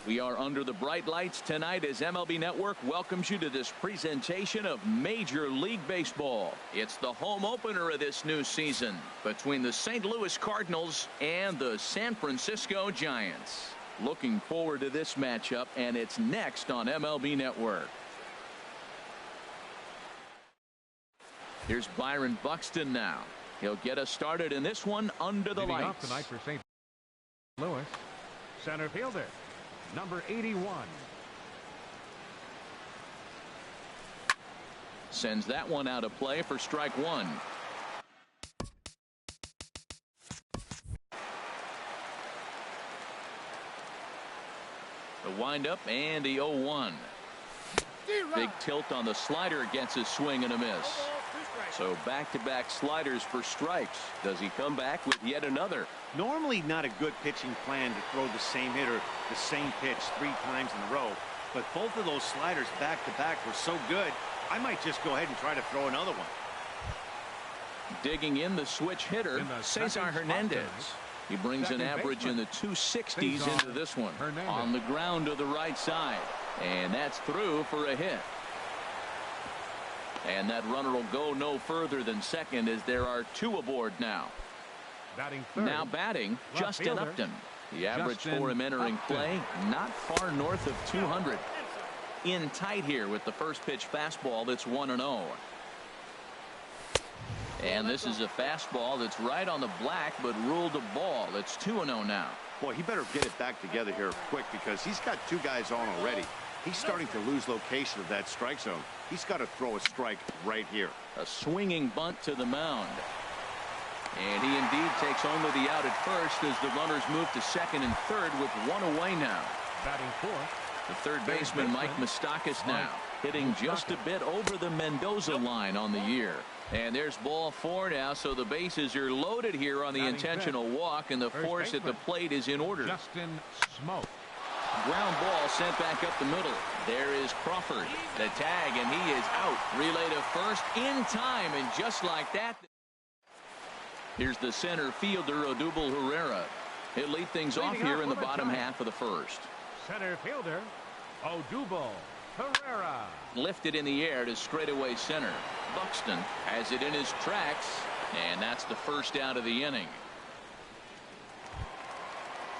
We are under the bright lights tonight as MLB Network welcomes you to this presentation of Major League Baseball. It's the home opener of this new season between the St. Louis Cardinals and the San Francisco Giants. Looking forward to this matchup, and it's next on MLB Network. Here's Byron Buxton now. He'll get us started in this one under the lights. Off tonight for St. Louis, center fielder, number 81. Sends that one out of play for strike one. The windup and the 0-1. Big tilt on the slider against his swing and a miss. So back-to-back sliders for strikes. Does he come back with yet another? Normally not a good pitching plan to throw the same hitter the same pitch 3 times in a row. But both of those sliders back-to-back were so good, I might just go ahead and try to throw another one. Digging in the switch hitter, Cesar Hernandez. He brings an average in the 260s into this one. On the ground to the right side. And that's through for a hit. And that runner will go no further than second as there are 2 aboard now. Now batting, Justin Upton. The average for him entering play, not far north of 200. In tight here with the first pitch fastball that's 1-0. And this is a fastball that's right on the black but ruled a ball. It's 2-0 now. Boy, he better get it back together here quick because he's got 2 guys on already. He's starting to lose location of that strike zone. He's got to throw a strike right here. A swinging bunt to the mound. And he indeed takes only the out at first as the runners move to second and third with 1 away now. Batting fourth, the third baseman Mike Moustakas now hitting just a bit over the Mendoza line on the year. And there's ball 4 now, so the bases are loaded here on the intentional walk, and the force at the plate is in order. Justin Smoke. Ground ball sent back up the middle. There is Crawford. The tag, and he is out. Relay to first in time, and just like that. Here's the center fielder, Odubel Herrera. He'll lead things off here in the bottom half of the first. Center fielder, Odubel Herrera. Lifted in the air to straightaway center. Buxton has it in his tracks, and that's the first out of the inning.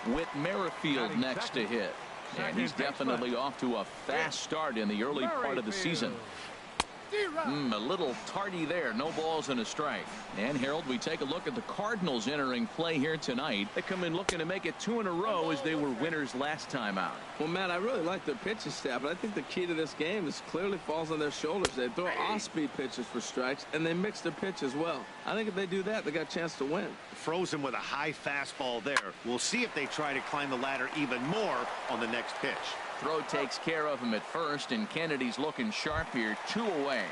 Whit Merrifield next to hit. And he's definitely off to a fast start in the early part of the season. A little tardy there. No balls and a strike. And Harold, we take a look at the Cardinals entering play here tonight. They come in looking to make it 2 in a row as they were winners last time out. Well, Matt, I really like their pitching staff, but I think the key to this game is clearly falls on their shoulders. They throw off-speed pitches for strikes, and they mix the pitch as well. I think if they do that, they got a chance to win. Frozen with a high fastball there. We'll see if they try to climb the ladder even more on the next pitch. Throw takes care of him at first, and Kennedy's looking sharp here. 2 away.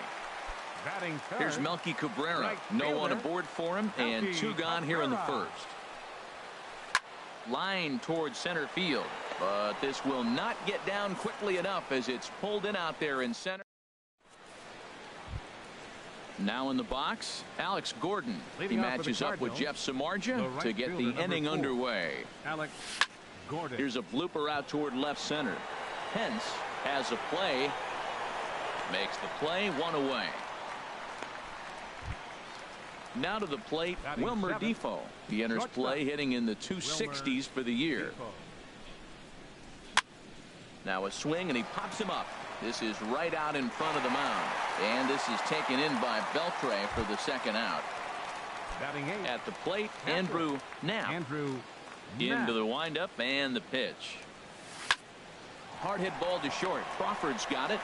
Batting third, here's Melky Cabrera. No one aboard for him, and 2 gone here in the first. Line towards center field, but this will not get down quickly enough as it's pulled in out there in center. Now in the box, Alex Gordon. He matches up with Jeff Samardzija to get the inning underway. Alex Gordon. Here's a blooper out toward left center. Pence has a play. Makes the play, 1 away. Now to the plate, Wilmer Difo. He enters play hitting in the 260s for the year. Now a swing, and he pops him up. This is right out in front of the mound. And this is taken in by Beltre for the second out. At the plate, Andrew Knapp. Into the windup and the pitch. Hard hit ball to short. Crawford's got it.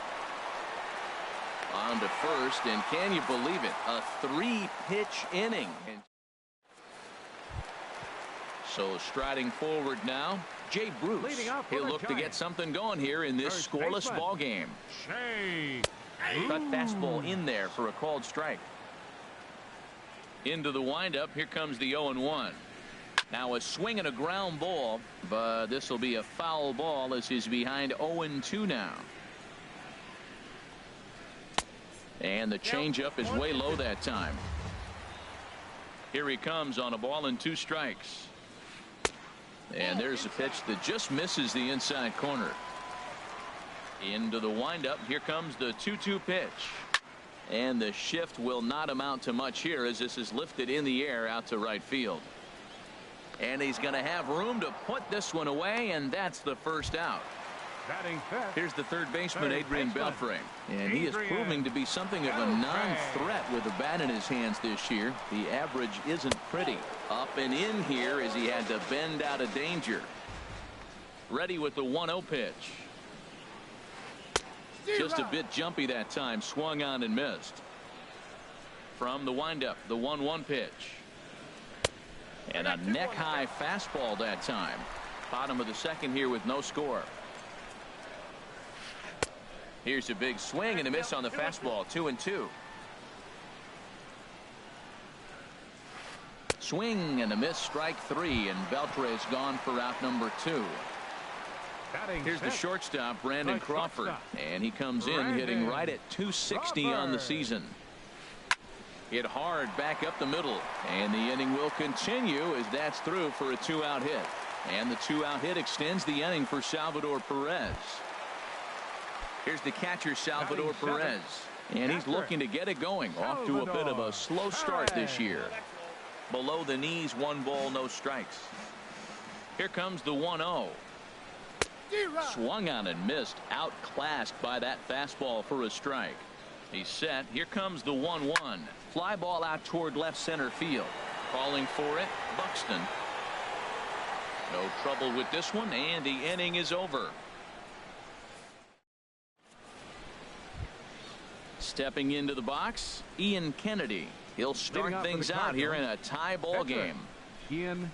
On to first, and can you believe it? A 3-pitch inning. So striding forward now, Jay Bruce. He'll look to get something going here in this scoreless ball game. Cut fastball in there for a called strike. Into the windup. Here comes the 0-1. Now a swing and a ground ball, but this will be a foul ball as he's behind 0-2 now. And the changeup is way low that time. Here he comes on a ball and 2 strikes. And there's a pitch that just misses the inside corner. Into the windup. Here comes the 2-2 pitch. And the shift will not amount to much here as this is lifted in the air out to right field. And he's going to have room to put this one away, and that's the first out. Here's the third baseman, Adrian Beltre, and he is proving to be something of a non-threat with a bat in his hands this year. The average isn't pretty. Up and in here as he had to bend out of danger. Ready with the 1-0 pitch. Just a bit jumpy that time. Swung on and missed. From the windup, the 1-1 pitch. And a neck-high fastball that time. Bottom of the second here with no score. Here's a big swing and a miss on the fastball. 2-2. Swing and a miss, strike 3, and Beltre is gone for out number 2. Here's the shortstop, Brandon Crawford, and he comes in hitting right at 260 on the season. Hit hard back up the middle, and the inning will continue as that's through for a 2-out hit. And the 2-out hit extends the inning for Salvador Perez. Here's the catcher, Salvador Perez, and he's looking to get it going. Off to a bit of a slow start this year. Below the knees, 1 ball, no strikes. Here comes the 1-0. Swung on and missed, outclassed by that fastball for a strike. He's set. Here comes the 1-1. Fly ball out toward left center field. Calling for it, Buxton. No trouble with this one, and the inning is over. Stepping into the box, Ian Kennedy. He'll start things out here in a tie ball game. And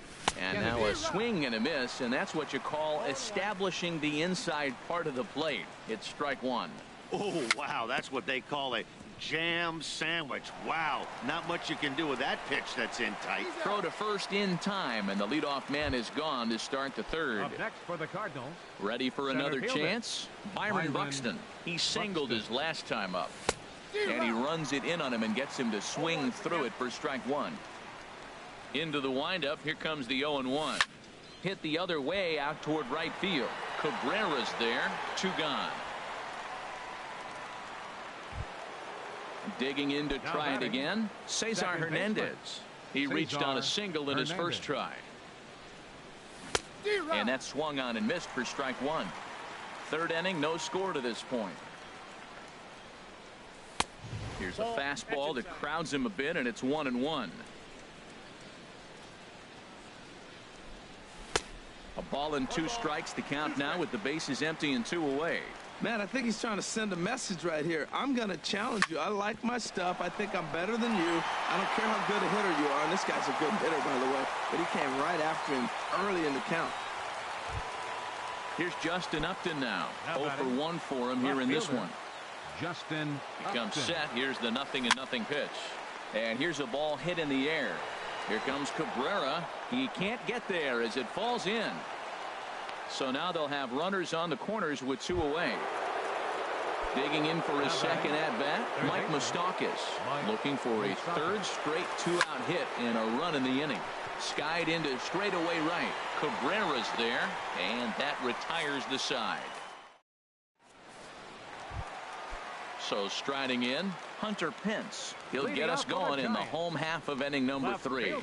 now a swing and a miss, and that's what you call establishing the inside part of the plate. It's strike 1. Oh, wow, that's what they call a jam sandwich. Wow, not much you can do with that pitch that's in tight. Throw to first in time, and the leadoff man is gone to start the third. Up next for the Cardinals. Ready for another chance? Byron Buxton. He singled his last time up. And he runs it in on him and gets him to swing through it for strike 1. Into the windup. Here comes the 0-1. Hit the other way out toward right field. Cabrera's there. 2 gone. Digging in to try it again. Cesar Hernandez. He reached on a single in his first try. And that swung on and missed for strike 1. Third inning, no score to this point. Here's a fastball that crowds him a bit, and it's 1-1. A ball and 2 strikes to count now with the bases empty and 2 away. Man, I think he's trying to send a message right here. I'm going to challenge you. I like my stuff. I think I'm better than you. I don't care how good a hitter you are. And this guy's a good hitter, by the way. But he came right after him early in the count. Here's Justin Upton now. 0 for 1 for him here in this one. Justin becomes set. Here's the 0-0 pitch. And here's a ball hit in the air. Here comes Cabrera. He can't get there as it falls in. So now they'll have runners on the corners with 2 away. Digging in for his second at-bat, Mike Moustakas. Looking for a third straight 2-out hit and a run in the inning. Skied into straightaway right. Cabrera's there, and that retires the side. So striding in, Hunter Pence. He'll get us going in the home half of inning number 3.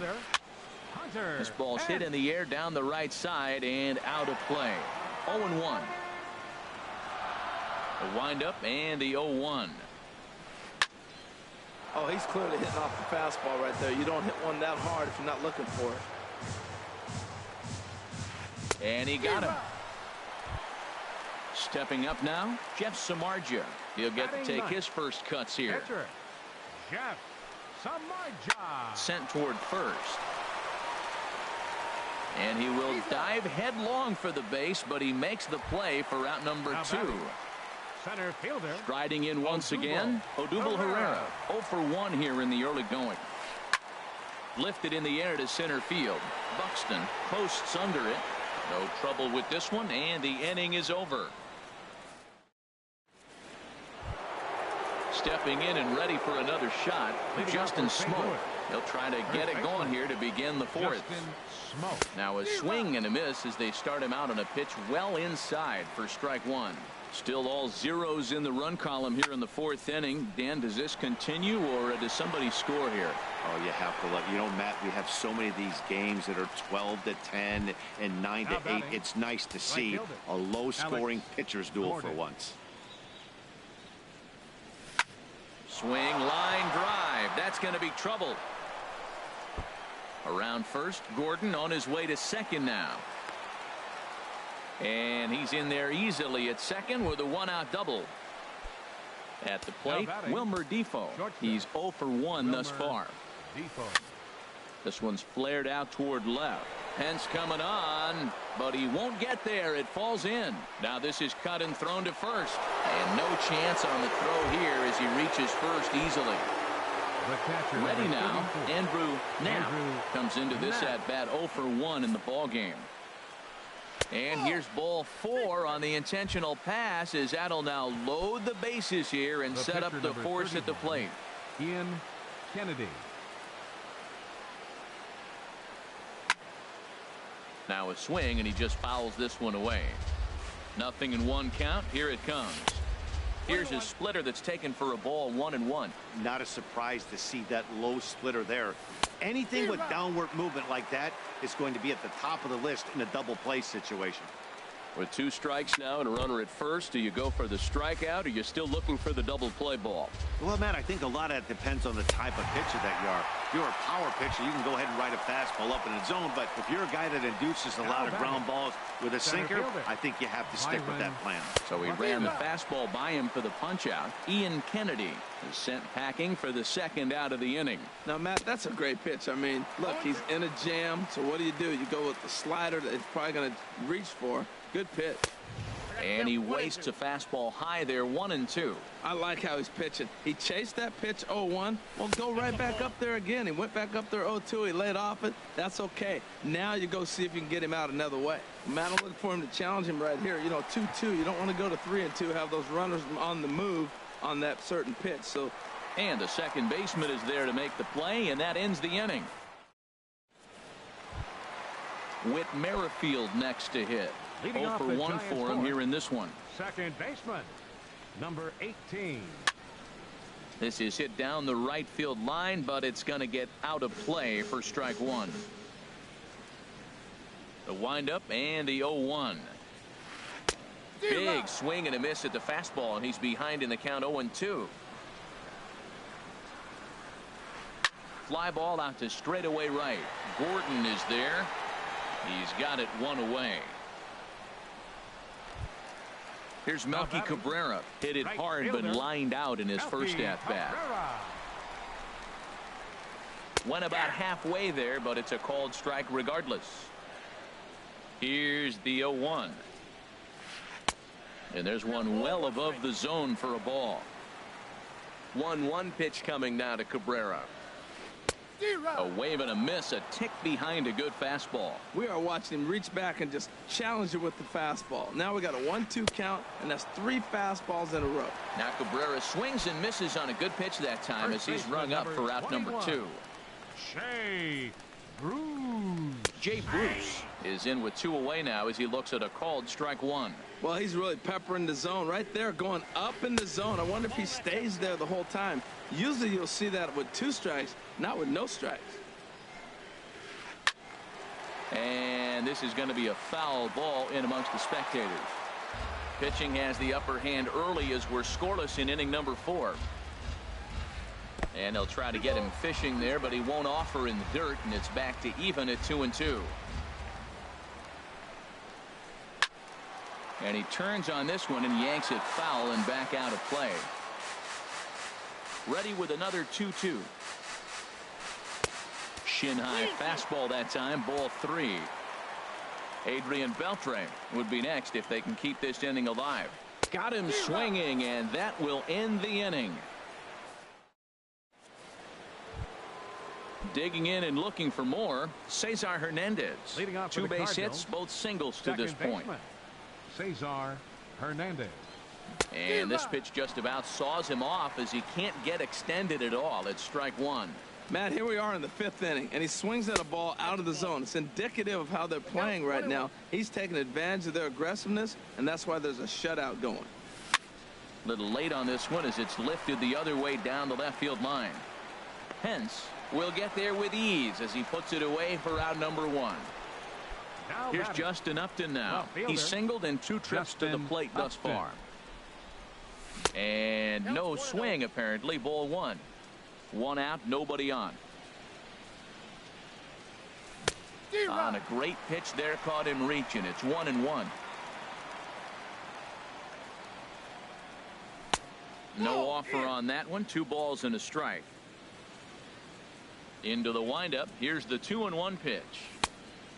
This ball's hit in the air down the right side and out of play. 0-1. The windup and the 0-1. Oh, he's clearly hitting off the fastball right there. You don't hit one that hard if you're not looking for it. And he got him. Stepping up now, Jeff Samardzija. He'll get to take his first cuts here. Jeff Samardzija. Sent toward first. And he will dive headlong for the base, but he makes the play for out number 2. Center fielder. Striding in once again, Odubel Herrera. 0 for 1 here in the early going. Lifted in the air to center field. Buxton posts under it. No trouble with this one, and the inning is over. Stepping in and ready for another shot, Justin Smoke. He'll try to get it going here to begin the fourth. Now a swing and a miss as they start him out on a pitch well inside for strike one. Still all zeros in the run column here in the fourth inning. Dan, does this continue or does somebody score here? Oh, you have to let, you know, Matt, we have so many of these games that are 12-10 and 9-8. It's nice to see a low scoring pitcher's duel for once. Swing, line drive. That's going to be trouble. Around first, Gordon on his way to second now. And he's in there easily at second with a one-out double. At the plate, Wilmer Defoe. He's 0 for 1 thus far. This one's flared out toward left. Pence coming on, but he won't get there. It falls in. Now this is cut and thrown to first. And no chance on the throw here as he reaches first easily. Ready now, Andrew Knapp comes into this at-bat 0 for 1 in the ball game. And here's ball 4 on the intentional pass as that'll now load the bases here and set up the force at the plate. Ian Kennedy. Now a swing and he just fouls this one away. Nothing in one count. Here it comes. Here's his splitter that's taken for a ball 1-1. Not a surprise to see that low splitter there. Anything with downward movement like that is going to be at the top of the list in a double play situation. With 2 strikes now and a runner at first, do you go for the strikeout or are you still looking for the double play ball? Well, Matt, I think a lot of that depends on the type of pitcher that you are. If you're a power pitcher, you can go ahead and ride a fastball up in the zone. But if you're a guy that induces a lot of ground balls with a sinker, I think you have to stick with that plan. So he ran the fastball by him for the punch out. Ian Kennedy is sent packing for the second out of the inning. Now, Matt, that's a great pitch. I mean, look, he's in a jam. So what do? You go with the slider that he's probably going to reach for. Good pitch. And he wastes a fastball high there, 1-2. I like how he's pitching. He chased that pitch 0-1. Well, go right back up there again. He went back up there 0-2. He laid off it. That's okay. Now you go see if you can get him out another way. Matt, I'm looking for him to challenge him right here. You know, 2-2. You don't want to go to 3-2. Have those runners on the move on that certain pitch. So, and the second baseman is there to make the play, and that ends the inning. Whit Merrifield next to hit. 0 for 1 for him here in this one. Second baseman, number 18. This is hit down the right field line, but it's going to get out of play for strike one. The windup and the 0-1. Big swing and a miss at the fastball, and he's behind in the count 0-2. Fly ball out to straightaway right. Gordon is there. He's got it one away. Here's Melky Cabrera. Hit it hard but lined out in his first at-bat. Went about halfway there, but it's a called strike regardless. Here's the 0-1. And there's one well above the zone for a ball. 1-1 pitch coming now to Cabrera. A wave and a miss, a tick behind a good fastball. We are watching him reach back and just challenge it with the fastball. Now we got a 1-2 count, and that's 3 fastballs in a row. Now Cabrera swings and misses on a good pitch that time as he's rung up for out number 2. Jay Bruce is in with 2 away now as he looks at a called strike 1. Well, he's really peppering the zone right there, going up in the zone. I wonder if he stays there the whole time. Usually you'll see that with 2 strikes, not with no strikes. And this is going to be a foul ball in amongst the spectators. Pitching has the upper hand early as we're scoreless in inning number 4. And they'll try to get him fishing there, but he won't offer in the dirt, and it's back to even at 2-2. And he turns on this one and yanks it foul and back out of play. Ready with another 2-2. Shin high fastball that time, ball 3. Adrian Beltre would be next if they can keep this inning alive. Got him swinging, and that will end the inning. Digging in and looking for more, Cesar Hernandez. 2 base hits, both singles to this point. Cesar Hernandez. And this pitch just about saws him off as he can't get extended at all. It's strike 1. Matt, here we are in the 5th inning, and he swings at a ball out of the zone. It's indicative of how they're playing right now. He's taking advantage of their aggressiveness, and that's why there's a shutout going. A little late on this one as it's lifted the other way down the left field line. Pence will get there with ease as he puts it away for out number 1. Here's Justin Upton now. He's singled in 2 trips to the plate thus far. And no swing, apparently. Ball 1. 1 out, nobody on. On a great pitch there, caught him reaching. It's 1-1. No offer on that one. 2 balls and a strike. Into the windup. Here's the 2-1 pitch.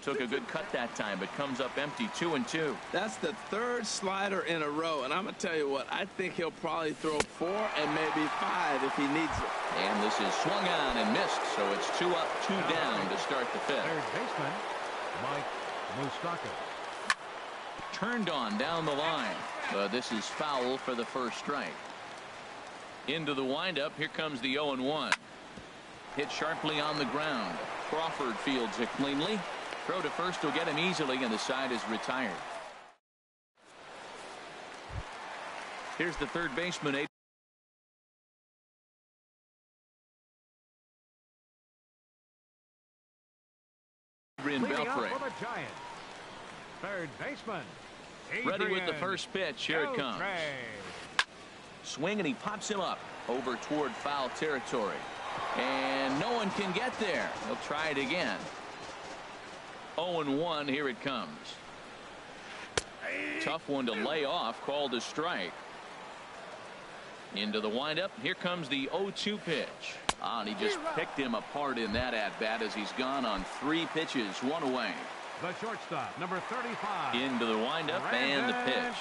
Took a good cut that time, but comes up empty. 2-2. That's the 3rd slider in a row, and I'm going to tell you what, I think he'll probably throw 4 and maybe 5 if he needs it. And this is swung on and missed, so it's 2 up, 2 down to start the 5th. Third baseman, Mike Moustakas. Turned on down the line, but this is foul for the first strike. Into the windup. Here comes the 0-1. Hit sharply on the ground. Crawford fields it cleanly. Throw to first will get him easily, and the side is retired. Here's the 3rd baseman, Adrian Beltre. Third baseman, Ready with the first pitch. Here it comes. Swing, and he pops him up over toward foul territory. And no one can get there. He'll try it again. 0-1. Here it comes. Tough one to lay off. Called a strike. Into the windup. Here comes the 0-2 pitch. And he just picked him apart in that at bat as he's gone on 3 pitches. 1 away. The shortstop, number 35. Into the windup and the pitch.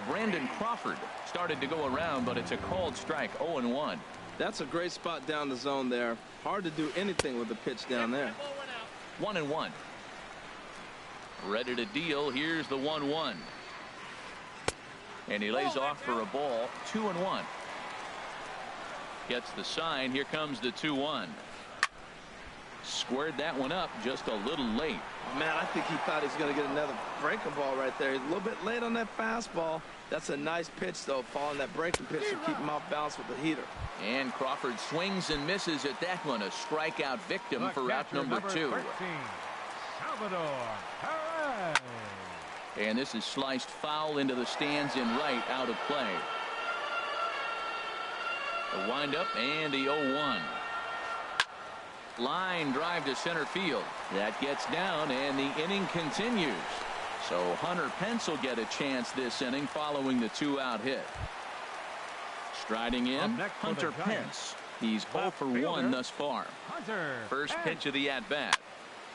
Brandon Crawford started to go around, but it's a called strike. 0-1. That's a great spot down the zone there. Hard to do anything with the pitch down there. 1-1. Ready to deal. Here's the 1-1. And he lays off for a ball. 2-1. Gets the sign. Here comes the 2-1. Squared that one up just a little late. Man, I think he thought he's going to get another breaking ball right there. He's a little bit late on that fastball. That's a nice pitch, though, following that breaking pitch to keep him off balance with the heater. And Crawford swings and misses at that one. A strikeout victim for out number 2. 13, Salvador Perez. And this is sliced foul into the stands in right, out of play. The windup and the 0-1. Line drive to center field. That gets down, and the inning continues. So Hunter Pence will get a chance this inning following the 2-out hit. Striding in, Hunter Pence. He's 0 for 1 thus far. First pitch of the at-bat.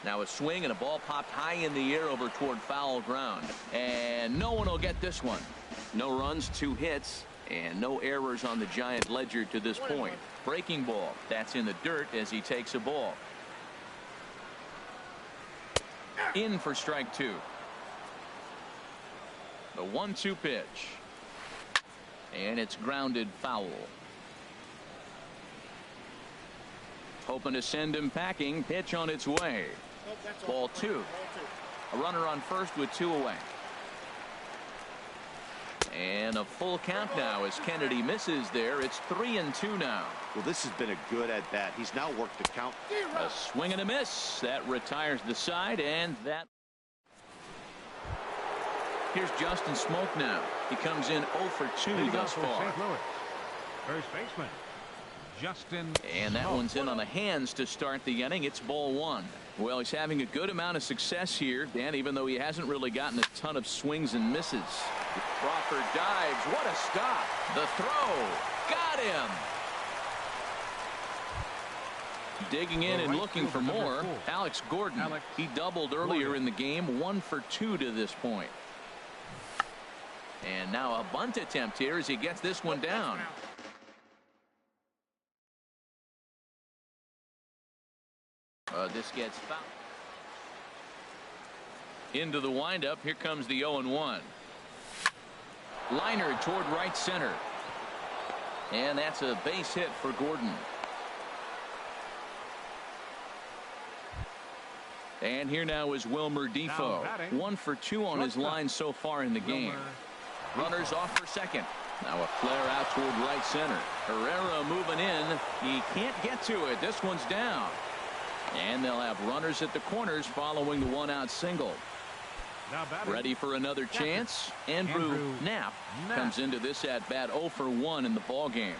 Now a swing, and a ball popped high in the air over toward foul ground. And no one will get this one. No runs, 2 hits, and no errors on the Giant ledger to this point. Breaking ball. That's in the dirt as he takes a ball. In for strike 2. The 1-2 pitch. And it's grounded foul. Hoping to send him packing. Pitch on its way. Ball 2. A runner on first with 2 away. And a full count now as Kennedy misses there. It's 3-2 now. Well, this has been a good at bat. He's now worked the count. A swing and a miss. That retires the side, and that. Here's Justin Smoke now. He comes in 0 for 2 thus far. St. Louis. First baseman, Justin And that Smoke. one's in on the hands to start the inning. It's ball 1. Well, he's having a good amount of success here, Dan, even though he hasn't really gotten a ton of swings and misses. Crawford dives. What a stop. The throw. Got him. Digging in and looking for more. Alex Gordon. He doubled earlier in the game. 1 for 2 to this point. And now a bunt attempt here as he gets this one down. This gets fouled. Into the windup. Here comes the 0-1. Liner toward right center. And that's a base hit for Gordon. And here now is Wilmer Defoe. 1 for 2 on his line so far in the game. Runners off for second. Now a flare out toward right center. Herrera moving in. He can't get to it. This one's down. And they'll have runners at the corners following the 1-out single. Ready for another chance. Andrew Knapp comes into this at bat 0 for 1 in the ball game.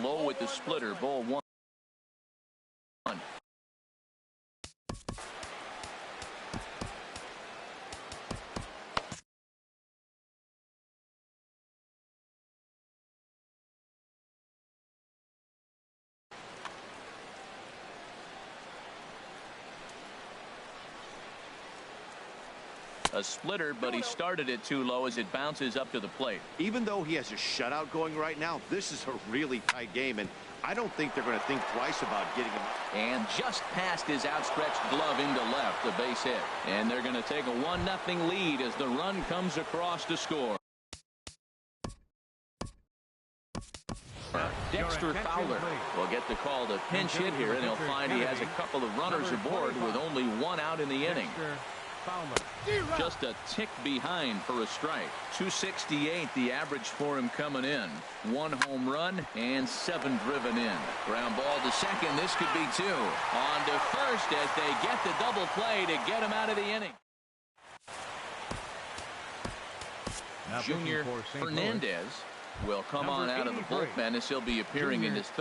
Low with the splitter. Ball 1. A splitter, but he started it too low as it bounces up to the plate. Even though he has a shutout going right now, this is a really tight game, and I don't think they're going to think twice about getting him. And just past his outstretched glove into left, the base hit. And they're going to take a 1-0 lead as the run comes across to score. Dexter Fowler will get the call to pinch hit here, and he'll find he has a couple of runners aboard with only 1 out in the inning. Just a tick behind for a strike. 268 the average for him coming in. 1 home run and 7 driven in. Ground ball to second. This could be 2. On to first as they get the double play to get him out of the inning. Junior Fernandez will come on out of the bullpen as he'll be appearing in his third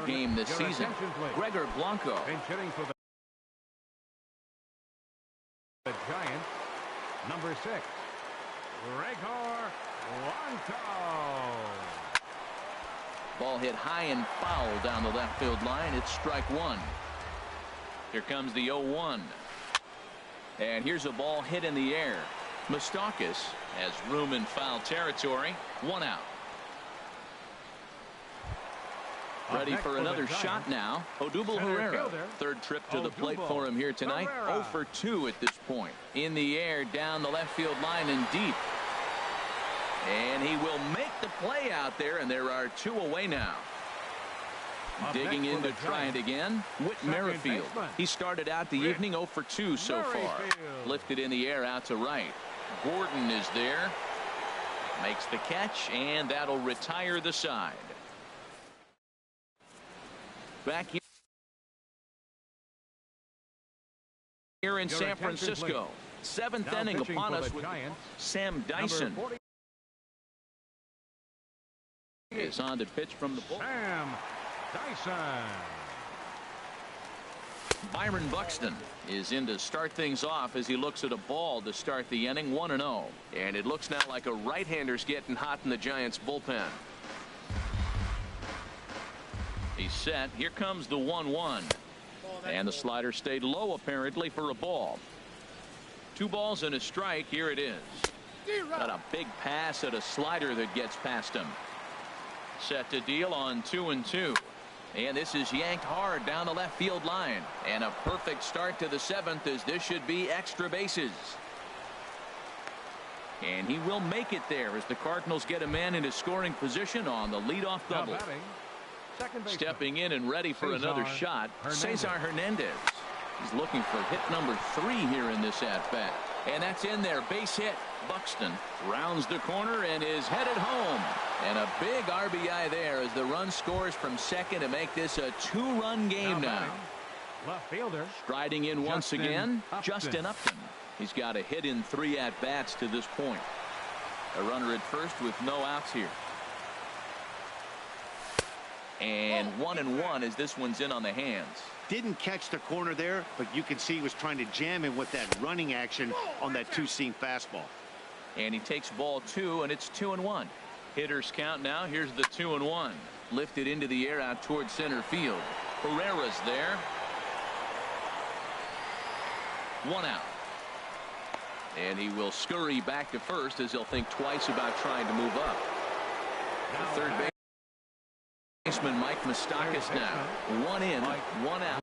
game this season. Gregor Blanco. Pinch hitting for the Giants. Number 6. Gregor Blanco. Ball hit high and foul down the left field line. It's strike 1. Here comes the 0-1. And here's a ball hit in the air. Moustakas has room in foul territory. 1 out. Ready for another shot now. Odubel Herrera. Third trip to the plate for him here tonight. 0 for 2 at this point. In the air, down the left field line and deep. And he will make the play out there, and there are 2 away now. Digging in to try it again. Whit Merrifield. He started out the evening 0 for 2 so far. Lifted in the air out to right. Gordon is there. Makes the catch, and that'll retire the side. Back here in San Francisco. 7th inning upon us with Sam Dyson. Is on to pitch from the bullpen. Sam Dyson. Byron Buxton is in to start things off as he looks at a ball to start the inning. 1-0. And it looks now like a right-hander's getting hot in the Giants bullpen. He's set. Here comes the 1-1. And the slider stayed low apparently for a ball. 2 balls and a strike. Here it is. Got a big pass at a slider that gets past him. Set to deal on 2-2. And this is yanked hard down the left field line. And a perfect start to the 7th as this should be extra bases. And he will make it there as the Cardinals get a man into scoring position on the leadoff double. Stepping in and ready for another shot, Cesar Hernandez. He's looking for hit number 3 here in this at-bat. And that's in there. Base hit. Buxton rounds the corner and is headed home. And a big RBI there as the run scores from second to make this a 2-run game now. Left fielder. Striding in once again, Justin Upton. He's got a hit in 3 at-bats to this point. A runner at first with no outs here. And 1-1 as this one's in on the hands. Didn't catch the corner there, but you can see he was trying to jam him with that running action on that 2-seam fastball. And he takes ball 2, and it's 2-1. Hitters count now. Here's the 2-1. Lifted into the air out towards center field. Herrera's there. 1 out. And he will scurry back to first as he'll think twice about trying to move up. The third baseman Mike Moustakas now. 1 in, 1 out.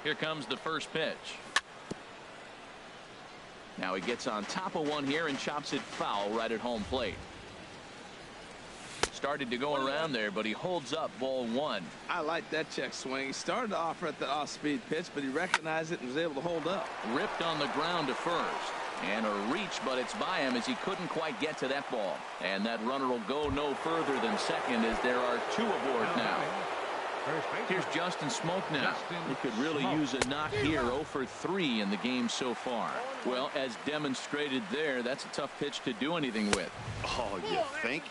Here comes the first pitch. Now he gets on top of one here and chops it foul right at home plate. Started to go around there, but he holds up ball one. I like that check swing. He started to offer at the off-speed pitch, but he recognized it and was able to hold up. Ripped on the ground to first. And a reach, but it's by him as he couldn't quite get to that ball. And that runner will go no further than second as there are two aboard now. Here's Justin Smoke now. He could really use a knock here. 0 for 3 in the game so far. Well, as demonstrated there, that's a tough pitch to do anything with. Oh, you think?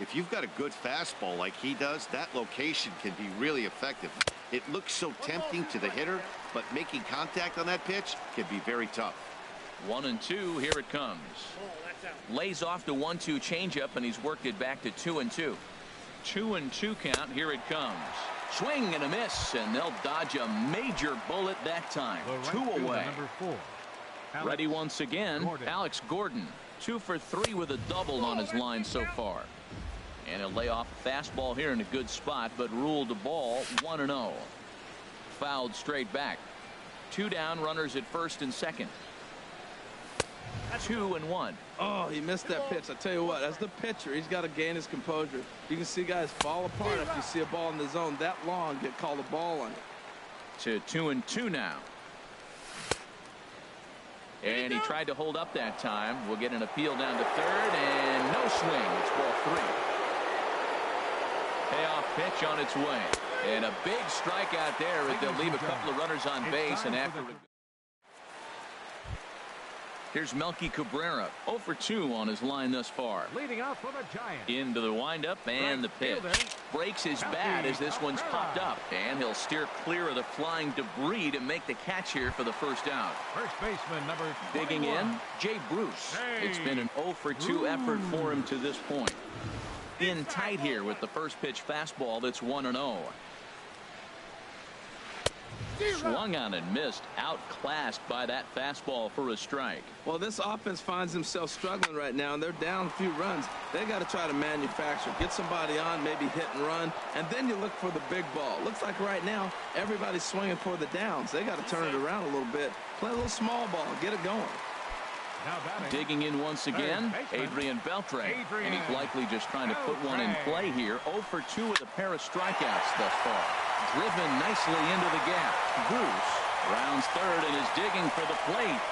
If you've got a good fastball like he does, that location can be really effective. It looks so tempting to the hitter, but making contact on that pitch can be very tough. 1-2. Here it comes. Lays off the 1-2 changeup, and he's worked it back to 2-2. 2-2 count. Here it comes. Swing and a miss, and they'll dodge a major bullet that time. 2 away. Number 4. Ready once again. Alex Gordon. 2 for 3 with a double on his line so far. And he'll lay off a fastball here in a good spot, but ruled the ball 1-0. Fouled straight back. 2 down, runners at first and second. 2-1. Oh, he missed that pitch. I tell you what, as the pitcher, he's got to gain his composure. You can see guys fall apart if you see a ball in the zone that long, get called a ball on it. To 2-2 now. And he tried to hold up that time. We'll get an appeal down to third, and no swing. It's ball 3. Payoff pitch on its way. And a big strikeout there as they'll leave a couple of runners on base. And after here's Melky Cabrera. 0 for 2 on his line thus far. Leading off for the Giants. Into the windup and the pitch. Breaks his bat as this one's popped up. And he'll steer clear of the flying debris to make the catch here for the first out. First baseman number 21. Digging in, Jay Bruce. It's been an 0 for 2 effort for him to this point. In tight here with the first pitch fastball that's 1-0. Swung on and missed. Outclassed by that fastball for a strike. Well, this offense finds themselves struggling right now, and they're down a few runs. They got to try to manufacture, get somebody on, maybe hit and run, and then you look for the big ball. Looks like right now everybody's swinging for the downs. They got to turn it around a little bit, play a little small ball, get it going. Digging in once again, Adrian Beltre. And he's likely just trying to put one in play here. 0 for 2 with a pair of strikeouts thus far. Driven nicely into the gap. Bruce rounds third and is digging for the plate.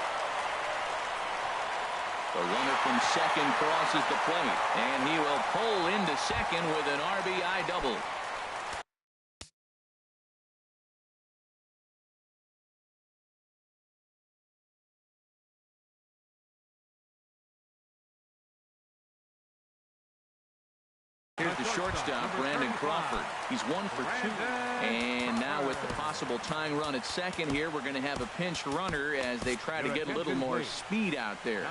The runner from second crosses the plate, and he will pull into second with an RBI double. Here's the shortstop, Brandon Crawford. He's 1 for 2. And now with the possible tying run at second here, we're going to have a pinch runner as they try to get a little more speed out there.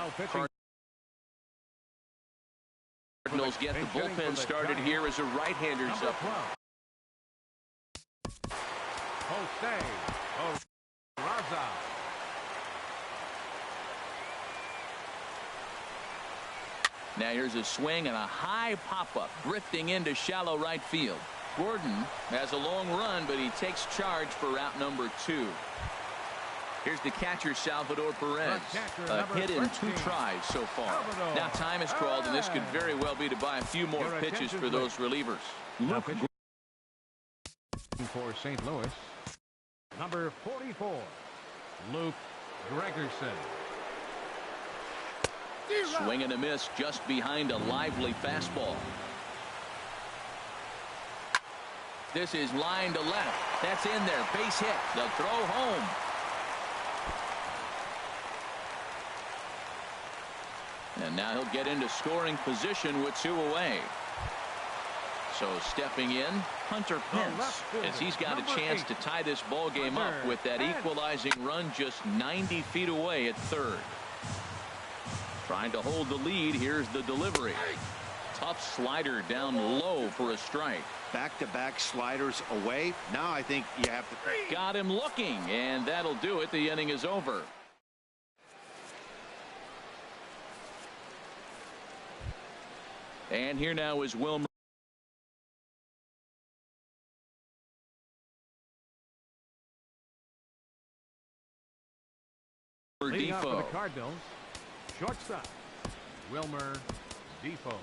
Cardinals get the bullpen started here as a right-hander's up. Now here's a swing and a high pop-up drifting into shallow right field. Gordon has a long run, but he takes charge for route number 2. Here's the catcher, Salvador Perez. A hit in 2 tries so far. Now time is called, and this could very well be to buy a few more pitches for those relievers. Look for St. Louis. Number 44, Luke Gregerson. Swing and a miss just behind a lively fastball. This is line to left. That's in there. Base hit. The throw home. And now he'll get into scoring position with 2 away. So stepping in, Hunter Pence, as he's got a chance to tie this ball game up with that equalizing run just 90 feet away at third. Trying to hold the lead. Here's the delivery. Tough slider down low for a strike. Back-to-back sliders away. Now I think you have to. Got him looking, and that'll do it. The inning is over. And here now is Wilmer. Leading off for the Cardinals, Shortstop, Wilmer Defoe.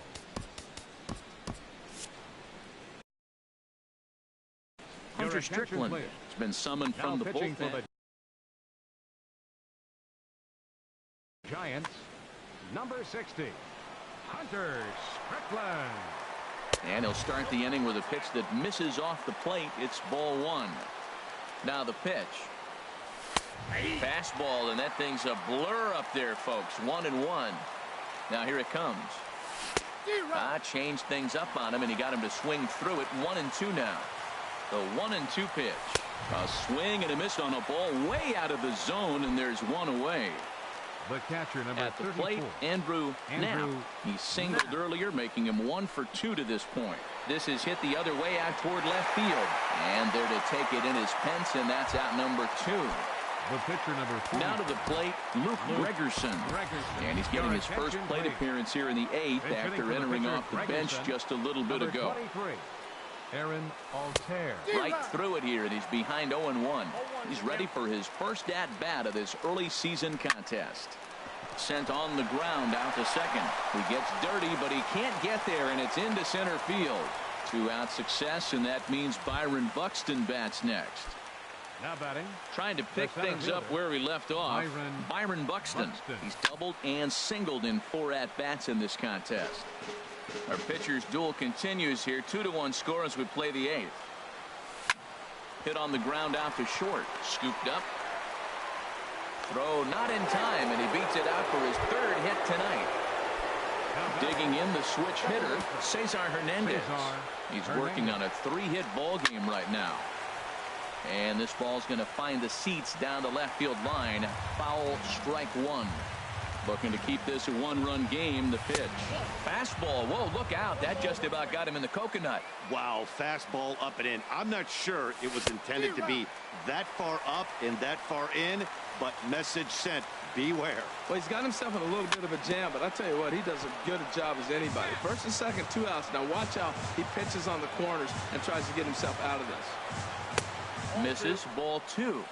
Hunter Strickland has been summoned from the bullpen. For the Giants, number 60, Hunter Strickland. And he'll start the inning with a pitch that misses off the plate. It's ball one. Now the pitch. Fastball, and that thing's a blur up there, folks. 1-1. Now here it comes. Changed things up on him, and he got him to swing through it. 1-2 now. The 1-2 pitch. A swing and a miss on a ball way out of the zone, and there's one away. The catcher, number at the 34. plate, Andrew Knapp. He singled earlier, making him 1 for 2 to this point. This is hit the other way out toward left field. And there to take it in is Pence, and that's out number 2. The pitcher, number 4. Now to the plate, Luke Gregerson. And he's getting his first plate appearance here in the 8th after entering off the bench just a little bit ago. 23. Aaron Altair. Right through it here, and he's behind 0-1. He's ready for his first at-bat of this early season contest. Sent on the ground out to second. He gets dirty, but he can't get there, and it's into center field. 2-out success, and that means Byron Buxton bats next. Now batting. Trying to pick things up where he left off. Byron Buxton. He's doubled and singled in 4 at-bats in this contest. Our pitcher's duel continues here. 2-1 score as we play the 8th. Hit on the ground out to short. Scooped up. Throw not in time, and he beats it out for his 3rd hit tonight. Digging in the switch hitter, Cesar Hernandez. He's working on a 3-hit ball game right now. And this ball's going to find the seats down the left field line. Foul, strike 1. Looking to keep this a 1-run game. The pitch. Fastball. Whoa, look out. That just about got him in the coconut. Wow, fastball up and in. I'm not sure it was intended to be that far up and that far in, but message sent. Beware. Well, he's got himself in a little bit of a jam, but I tell you what, he does as good a job as anybody. First and second, 2 outs. Now watch how he pitches on the corners and tries to get himself out of this. Misses. Ball 2.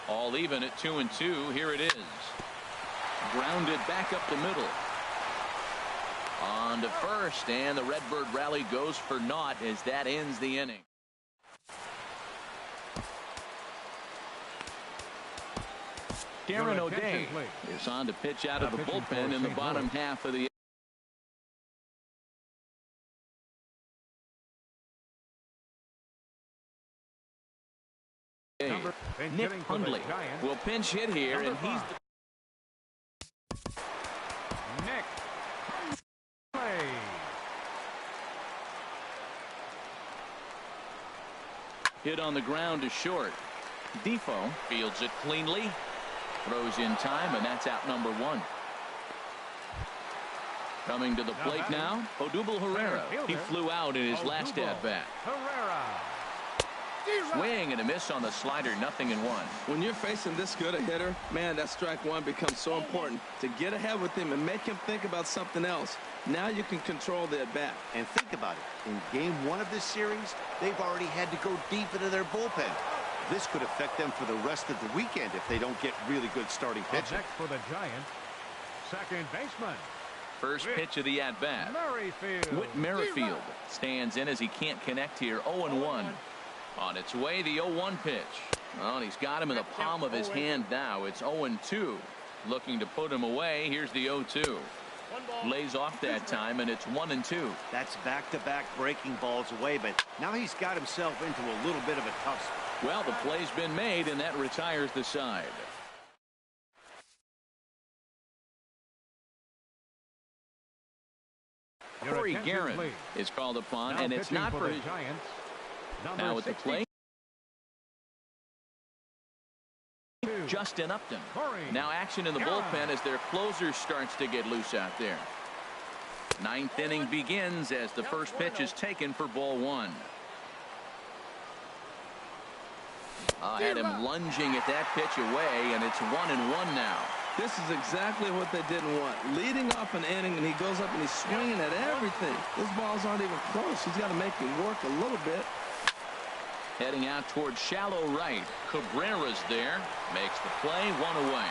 All even at 2-2. Here it is. Grounded back up the middle. On to first, and the Redbird rally goes for naught as that ends the inning. Darren O'Day is on to pitch out of the bullpen in the bottom half of the Nick Hundley will pinch hit here, and he's Nick Hundley. Hit on the ground to short. Defoe fields it cleanly, throws in time, and that's out number 1. Coming to the plate now, Odubel Herrera. He flew out in his last at-bat. Swing and a miss on the slider. 0-1. When you're facing this good a hitter, man, that strike 1 becomes so important to get ahead with him and make him think about something else. Now you can control the at-bat. And think about it. In game 1 of this series, they've already had to go deep into their bullpen. This could affect them for the rest of the weekend if they don't get really good starting pitching. Next for the Giants, second baseman. First pitch of the at-bat. Whit Merrifield stands in as he can't connect here. 0-1. On its way, the 0-1 pitch. Well, he's got him in the palm of his hand now. It's 0-2. Looking to put him away. Here's the 0-2. Lays off that time, and it's 1-2. That's back-to-back breaking balls away, but now he's got himself into a little bit of a tough spot. Well, the play's been made, and that retires the side. Corey Guerin is called upon, and it's not for his Giants. Now at the plate, Justin Upton. Now action in the bullpen as their closer starts to get loose out there. 9th inning begins as the first pitch is taken for ball 1. Had him lunging at that pitch away, and it's 1-1 now. This is exactly what they didn't want. Leading off an inning, and he goes up and he's swinging at everything. Those balls aren't even close. He's got to make him work a little bit. Heading out towards shallow right. Cabrera's there. Makes the play. 1 away.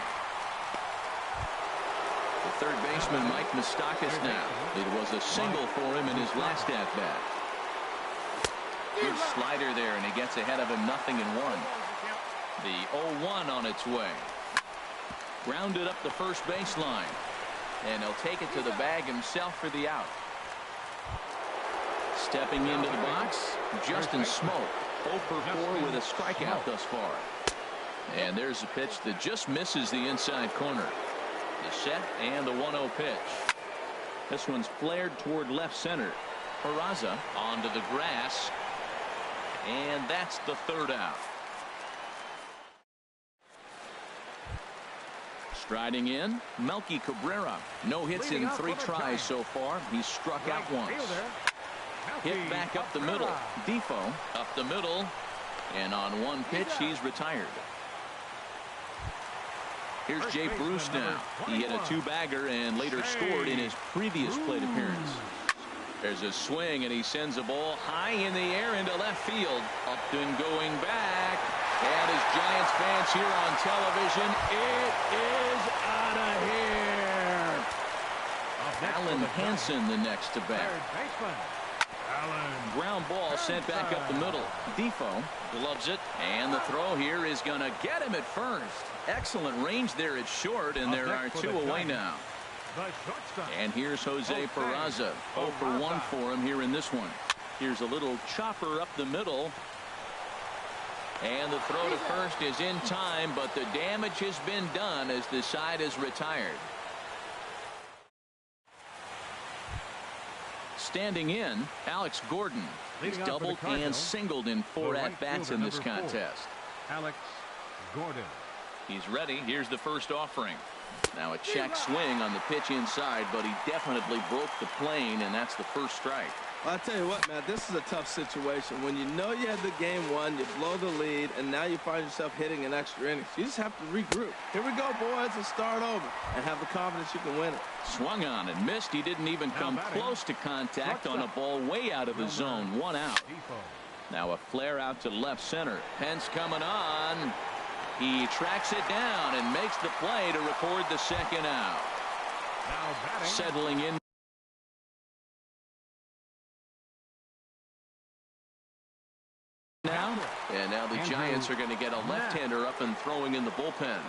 third baseman Mike Moustakas now. It was a single for him in his last at-bat. Good slider there, and he gets ahead of him 0-1. The 0-1 on its way. Grounded up the first baseline. And he'll take it to the bag himself for the out. Stepping into the box, Justin Smoak. 0 for 4 with a strikeout thus far. And there's a pitch that just misses the inside corner. The set and the 1-0 pitch. This one's flared toward left center. Peraza onto the grass. And that's the third out. Striding in, Melky Cabrera. No hits in 3 tries so far. He's struck out once. Hit back up the middle. Defoe up the middle. And on one pitch, he's retired. Here's Jay Bruce now. He hit a 2-bagger and later scored in his previous plate appearance. There's a swing, and he sends a ball high in the air into left field. Up and going back. And as Giants fans here on television, it is out of here. Alan Hansen the next to bat. Ground ball sent back up the middle. Defoe gloves it, and the throw here is going to get him at first. Excellent range there at short, and there are 2 away now. And here's Jose Peraza. 0 for 1 for him here in this one. Here's a little chopper up the middle. And the throw to first is in time, but the damage has been done as the side is retired. Standing in, Alex Gordon. He's doubled and singled in 4 at-bats in this contest. Alex Gordon. He's ready. Here's the first offering. Now a check swing on the pitch inside, but he definitely broke the plane, and that's the first strike. Well, I'll tell you what, Matt, this is a tough situation. When you know you had the game won, you blow the lead, and now you find yourself hitting an extra inning. You just have to regroup. Here we go, boys, and start over, and have the confidence you can win it. Swung on and missed. He didn't even come close to contact on a ball way out of the zone. 1 out. Now a flare out to left center. Pence coming on. He tracks it down and makes the play to record the second out. Settling in. Now the Giants are going to get a left-hander up and throwing in the bullpen.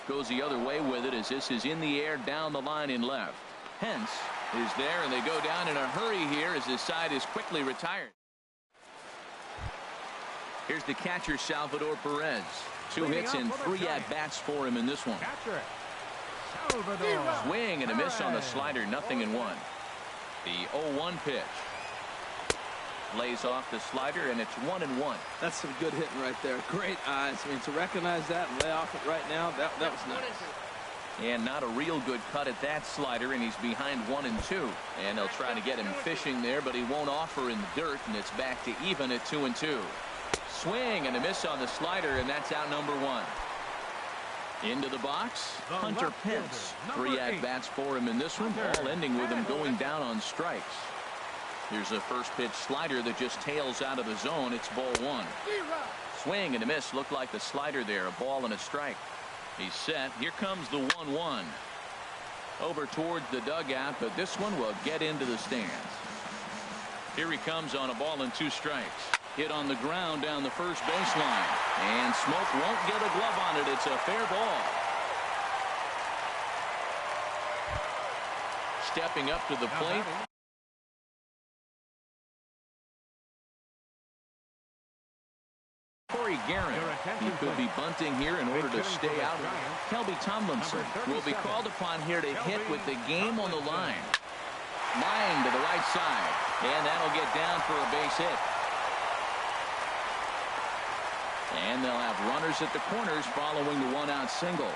Goes the other way with it as this is in the air down the line in left. Pence is there, and they go down in a hurry here as his side is quickly retired. Here's the catcher, Salvador Perez. 2 hits and 3 at-bats for him in this one. Swing and a miss on the slider, 0-1. The 0-1 pitch. Lays off the slider, and it's 1-1. That's some good hitting right there. Great eyes. I mean, to recognize that and lay off it right now, that was nice. And not a real good cut at that slider, and he's behind 1-2. And they'll try to get him fishing there, but he won't offer in the dirt, and it's back to even at 2-2. Swing and a miss on the slider, and that's out number 1. Into the box, Hunter Pence. 3 at-bats for him in this one, all ending with him going down on strikes. Here's a first pitch slider that just tails out of the zone. It's ball 1. Swing and a miss. Looked like the slider there. A ball and a strike. He's set. Here comes the 1-1. Over towards the dugout, but this one will get into the stands. Here he comes on a ball and 2 strikes. Hit on the ground down the first baseline. And Smoak won't get a glove on it. It's a fair ball. Stepping up to the plate. Corey Guerin. He could be bunting here in order to stay out. Kelby Tomlinson will be called upon here to hit with the game on the line. Line to the right side. And that'll get down for a base hit. And they'll have runners at the corners following the 1-out single.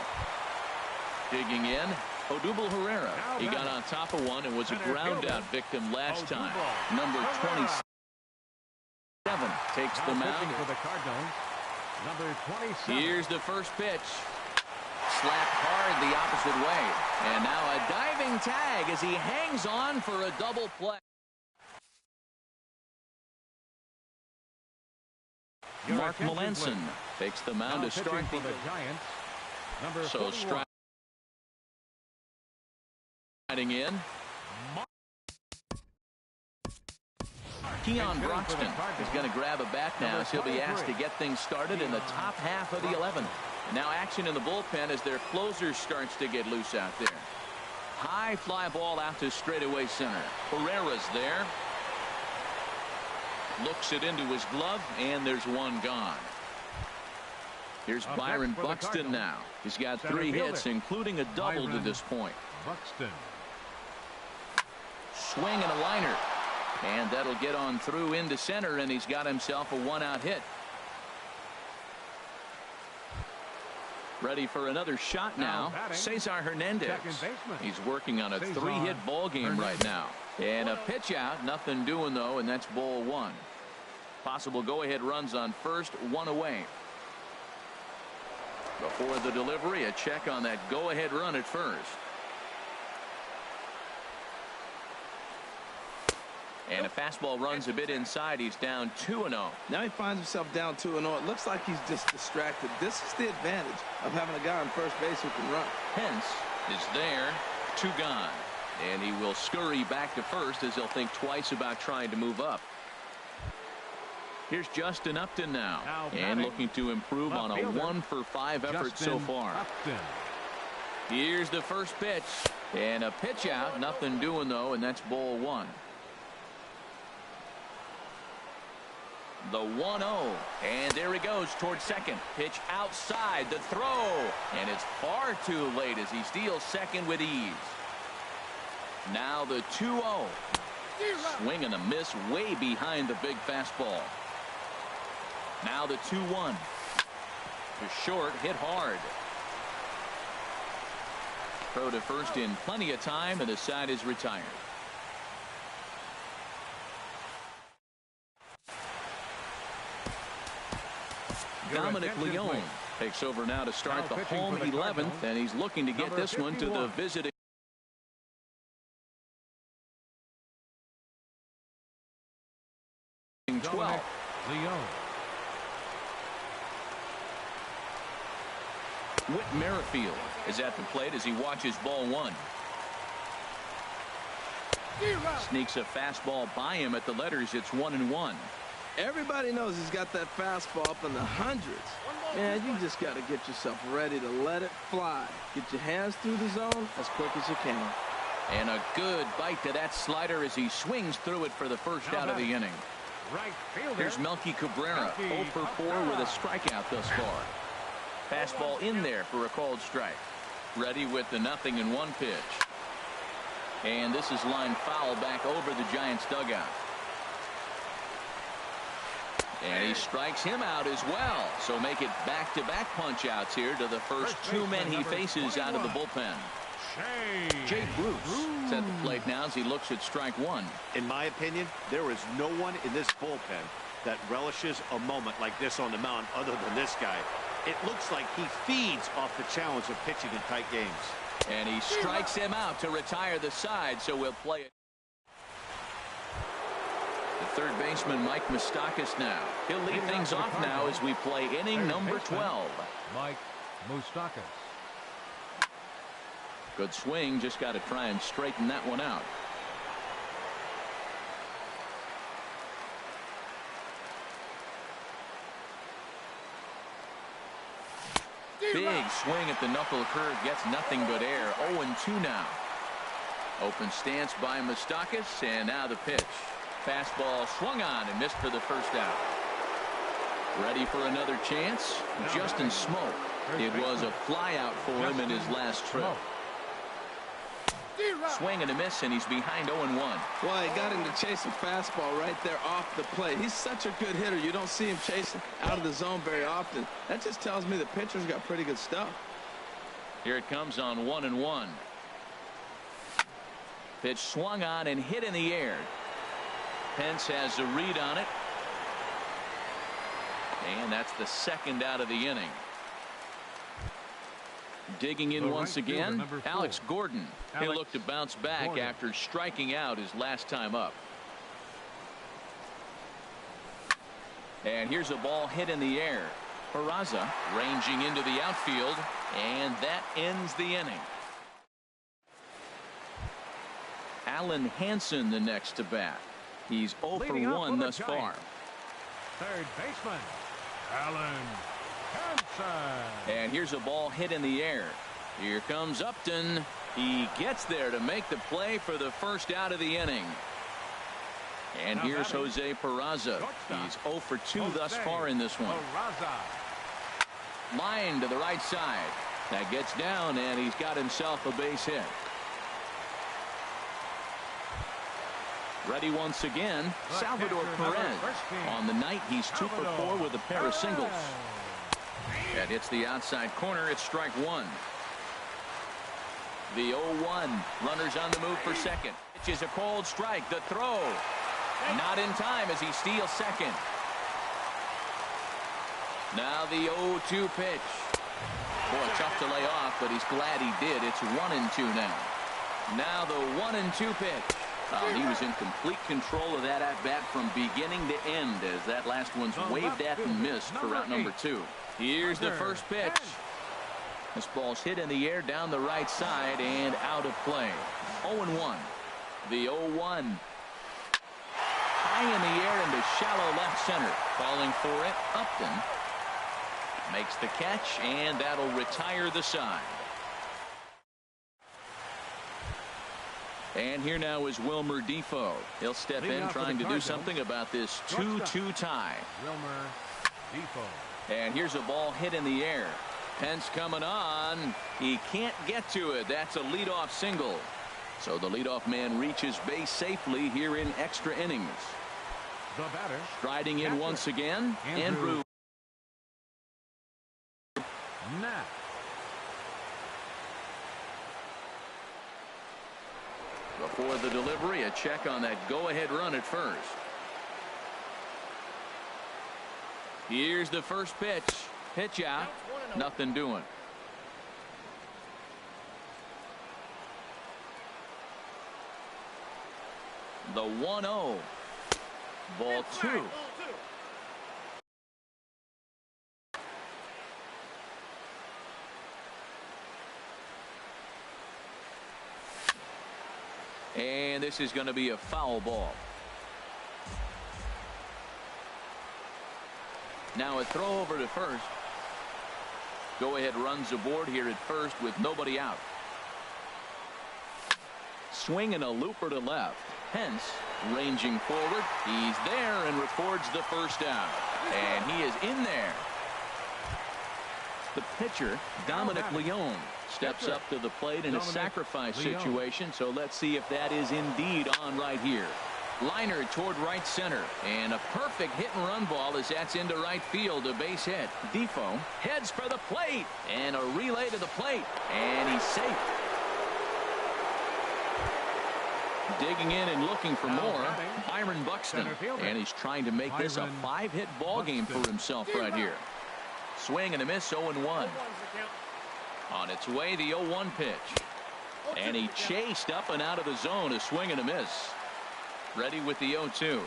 Digging in, Odubel Herrera. He got on top of one and was a ground out victim last time. Number 27 takes the mound. Here's the first pitch. Slapped hard the opposite way. And now a diving tag as he hangs on for a double play. Mark Melanson takes the mound to start the Giants. So strike. Riding in. Keon Broxton is going to grab a bat now as he'll be asked to get things started in the top half of the 11th. Now action in the bullpen as their closer starts to get loose out there. High fly ball out to straightaway center. Pereira's there. Looks it into his glove, and there's one gone. Here's Byron Buxton now. He's got 3 hits, including a double to this point. Buxton. Swing and a liner. And that'll get on through into center, and he's got himself a 1-out hit. Ready for another shot now. Cesar Hernandez. He's working on a 3-hit ball game right now. And a pitch out. Nothing doing, though, and that's ball 1. Possible go-ahead runs on first, 1 away. Before the delivery, a check on that go-ahead run at first. And a fastball runs a bit inside. He's down 2-0. Now he finds himself down 2-0. It looks like he's just distracted. This is the advantage of having a guy on first base who can run. Pence is there. 2 gone. And he will scurry back to first as he'll think twice about trying to move up. Here's Justin Upton now. And looking to improve on a 1-for-5 effort so far. Here's the first pitch. And a pitch out. Nothing doing, though, and that's ball 1. The 1-0, and there he goes towards second. Pitch outside, the throw, and it's far too late as he steals second with ease. Now the 2-0. Swing and a miss way behind the big fastball. Now the 2-1. To short, hit hard. Throw to first in plenty of time, and the side is retired. Dominic Leone takes over now to start the home 11th, and he's looking to get this one to the visiting. Leone. Whit Merrifield is at the plate as he watches ball 1. Sneaks a fastball by him at the letters. It's 1-1. Everybody knows he's got that fastball up in the hundreds. Man, you just got to get yourself ready to let it fly. Get your hands through the zone as quick as you can. And a good bite to that slider as he swings through it for the first out of the inning. Here's Melky Cabrera, 0 for 4 with a strikeout thus far. Fastball in there for a called strike. Ready with the 0-1 pitch. And this is line foul back over the Giants dugout. And he strikes him out as well. So make it back-to-back punch-outs here to the first 2 men he faces out of the bullpen. Jay Bruce is at the plate now as he looks at strike 1. In my opinion, there is no one in this bullpen that relishes a moment like this on the mound other than this guy. It looks like he feeds off the challenge of pitching in tight games. And he strikes him out to retire the side, so we'll play it. The third baseman, Mike Moustakas, now. He'll lead things off now as we play inning number 12. Mike Moustakas. Good swing. Just got to try and straighten that one out. Big swing at the knuckle curve. Gets nothing but air. 0-2 now. Open stance by Moustakas, and now the pitch. Fastball swung on and missed for the first out. Ready for another chance? Justin Smoke. It was a fly out for him in his last trip. Swing and a miss, and he's behind 0-1. Well, he got him to chase a fastball right there off the plate. He's such a good hitter. You don't see him chasing out of the zone very often. That just tells me the pitcher's got pretty good stuff. Here it comes on 1-1. Pitch swung on and hit in the air. Pence has a read on it. And that's the second out of the inning. Digging in once again, Alex Gordon. He'll look to bounce back after striking out his last time up. And here's a ball hit in the air. Peraza ranging into the outfield, and that ends the inning. Alan Hansen the next to bat. He's 0 for 1 thus far. Third baseman, Alan Hansen. And here's a ball hit in the air. Here comes Upton. He gets there to make the play for the first out of the inning. And here's Jose Peraza. He's 0 for 2 thus far in this one. Line to the right side. That gets down, and he's got himself a base hit. Ready once again, Salvador Perez. On the night, he's 2 for 4 with a pair of singles. That hits the outside corner. It's strike one. The 0-1. Runners on the move for second. Pitch is a cold strike. The throw. Not in time as he steals second. Now the 0-2 pitch. Boy, tough to lay off, but he's glad he did. It's 1-2 now. Now the 1-2 pitch. He was in complete control of that at-bat from beginning to end as that last one's waved at and missed for route number 2. Here's the first pitch. This ball's hit in the air down the right side and out of play. 0-1. The 0-1. High in the air into shallow left center. Calling for it, Upton. Makes the catch, and that'll retire the side. And here now is Wilmer Defoe. He'll step in trying to do something about this 2-2 tie. Wilmer Defoe. And here's a ball hit in the air. Pence coming on. He can't get to it. That's a leadoff single. So the leadoff man reaches base safely here in extra innings. The batter. Striding in once again, Andrew. Knapp. Before the delivery, a check on that go-ahead run at first. Here's the first pitch. Pitch out. Nothing doing. The 1-0. Ball 2. And this is going to be a foul ball. Now a throw over to first. Go ahead runs aboard here at first with nobody out. Swing and a looper to left. Pence ranging forward. He's there and records the first out. And he is in there. The pitcher, Dominic Leone, steps up to the plate in a sacrifice situation. So let's see if that is indeed on right here. Liner toward right center, and a perfect hit and run ball as that's into right field. A base hit. Defoe heads for the plate, and a relay to the plate, and he's safe. Digging in and looking for more, Byron Buxton, and he's trying to make this a 5-hit ball game for himself right here. Swing and a miss. 0-1. On its way, the 0-1 pitch, and he chased up and out of the zone. A swing and a miss. Ready with the 0-2.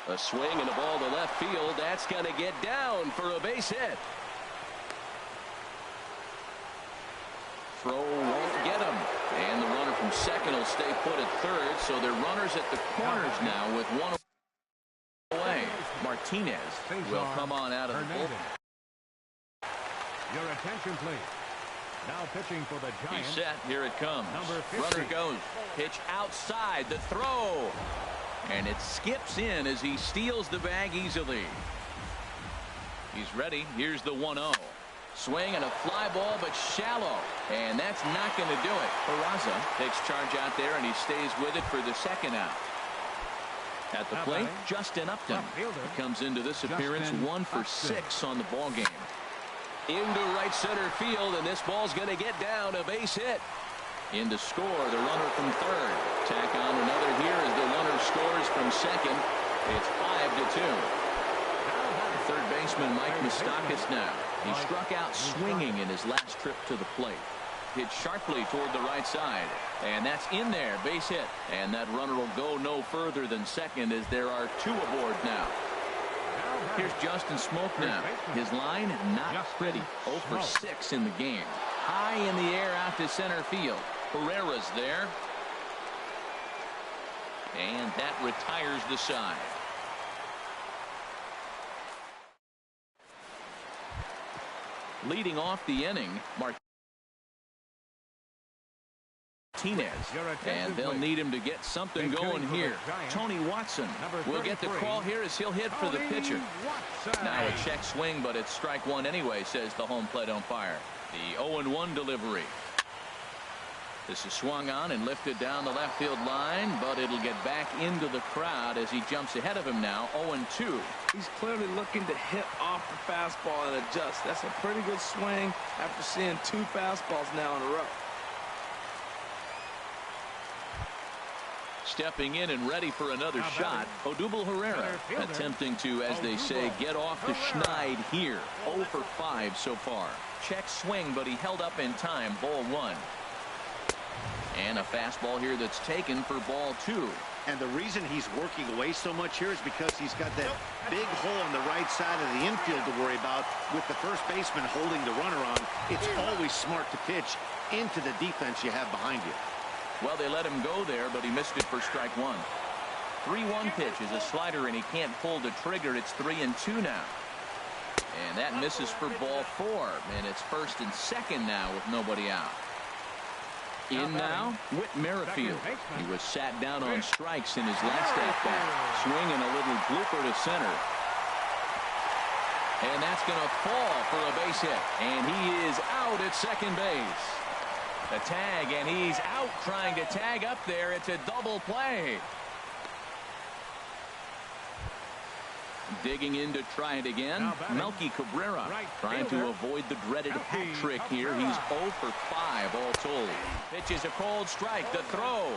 A swing and a ball to left field. That's going to get down for a base hit. Throw won't get him. And the runner from second will stay put at third. So they're runners at the corners now with one away. Martinez will come on out of the bullpen. Your attention, please. Now pitching for the Giants. He's set. Here it comes. Number 50. Runner goes. Pitch outside. The throw. And it skips in as he steals the bag easily. He's ready. Here's the 1-0. Swing and a fly ball, but shallow. And that's not going to do it. Peraza takes charge out there, and he stays with it for the second out. At the plate, Justin Upton. He comes into this appearance 1 for 6 on the ball game. Into right center field, and this ball's going to get down. A base hit. In to score, the runner from third. Tack on another here as the runner scores from second. It's 5-2. Third baseman Mike Moustakas now. He struck out swinging in his last trip to the plate. Hit sharply toward the right side, and that's in there. Base hit, and that runner will go no further than second as there are 2 aboard now. Here's Justin Smoke now. His line, not pretty. 0 for 6 in the game. High in the air out to center field. Herrera's there. And that retires the side. Leading off the inning, Martinez, and they'll need him to get something going here. Tony Watson will get the call here as he'll hit for the pitcher. Now a check swing, but it's strike one anyway, says the home plate umpire. The 0-1 delivery. This is swung on and lifted down the left field line, but it'll get back into the crowd as he jumps ahead of him now. 0-2. He's clearly looking to hit off the fastball and adjust. That's a pretty good swing after seeing 2 fastballs now in a row. Stepping in and ready for another shot, Odubel Herrera attempting to, as they say, get off the schneid here. 0 for 5 so far. Check swing, but he held up in time. Ball 1. And a fastball here that's taken for ball 2. And the reason he's working away so much here is because he's got that big hole on the right side of the infield to worry about. With the first baseman holding the runner on, it's always smart to pitch into the defense you have behind you. Well, they let him go there, but he missed it for strike 1. 3-1 pitch is a slider, and he can't pull the trigger. It's 3-2 now. And that misses for ball 4. And it's first and second now with nobody out. In now, Whit Merrifield. He was sat down on strikes in his last at-bat. Swinging a little blooper to center. And that's going to fall for a base hit. And he is out at second base. The tag, and he's out trying to tag up there. It's a double play. Digging in to try it again. Melky Cabrera trying to avoid the dreaded hat trick here. He's 0 for 5 all told. Pitches a cold strike. The throw.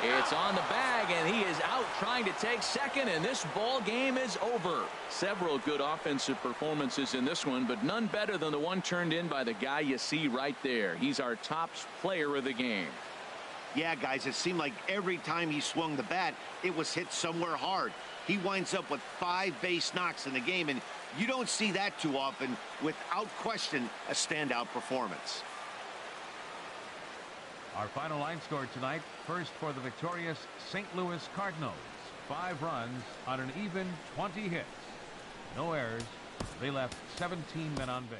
It's on the bag, and he is out trying to take second, and this ball game is over. Several good offensive performances in this one, but none better than the one turned in by the guy you see right there. He's our top player of the game. Yeah, guys, it seemed like every time he swung the bat, it was hit somewhere hard. He winds up with 5 base knocks in the game, and you don't see that too often. Without question, a standout performance. Our final line score tonight, first for the victorious St. Louis Cardinals. 5 runs on an even 20 hits. No errors. They left 17 men on base.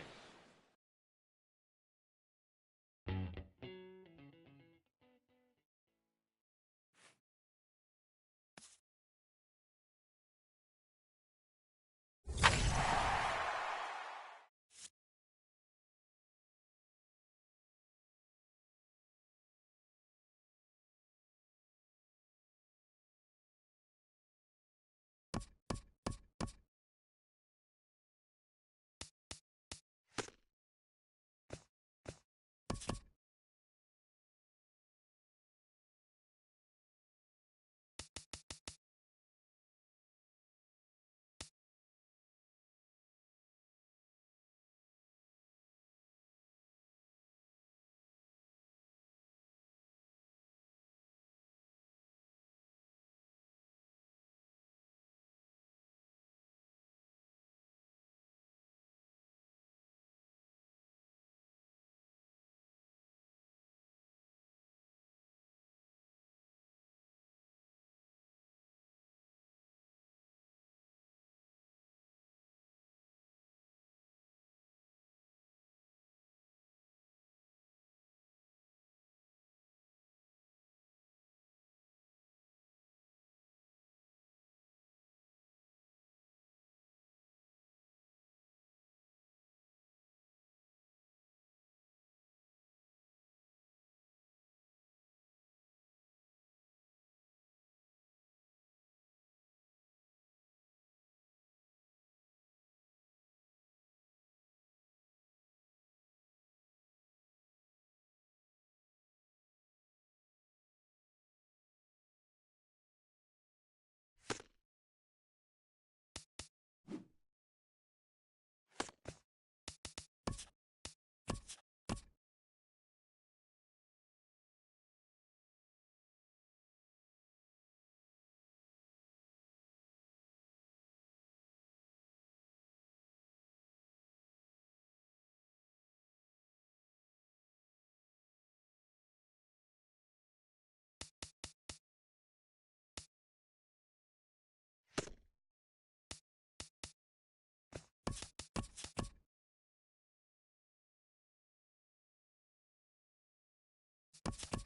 it.